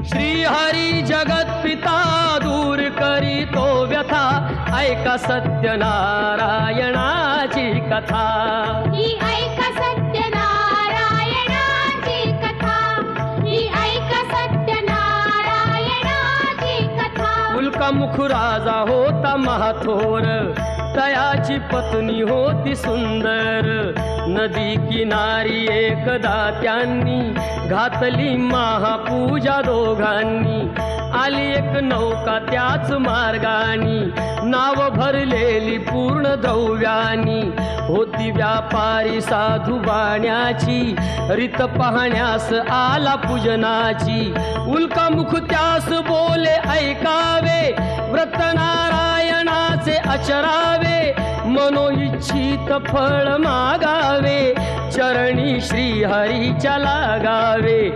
श्रीहरी जगत पिता दूर करीतो व्यथा, ऐका सत्यनारायणाची कथा. ही ऐका सत्यनारायणाची कथा, ही ऐका सत्यनारायणाची कथा. उल्कामुख राजा होता महाथोर, तयाची पत्नी होती सुंदर. नदी किनारी एकदा त्यांनी घातली महापूजा दोघांनी. आली एक नौका त्याच मार्गानी, नाव भरलेली पूर्ण द्रव्यानी. होती व्यापारी साधू बाण्याची, रीत पाहण्यास आला पूजनाची. उल्कामुख त्यास बोले ऐकावे, व्रत नारायणाचे आचरावे. मनोइच्छित फळ मागावे, चरणी श्रीहरीच्या लागावे.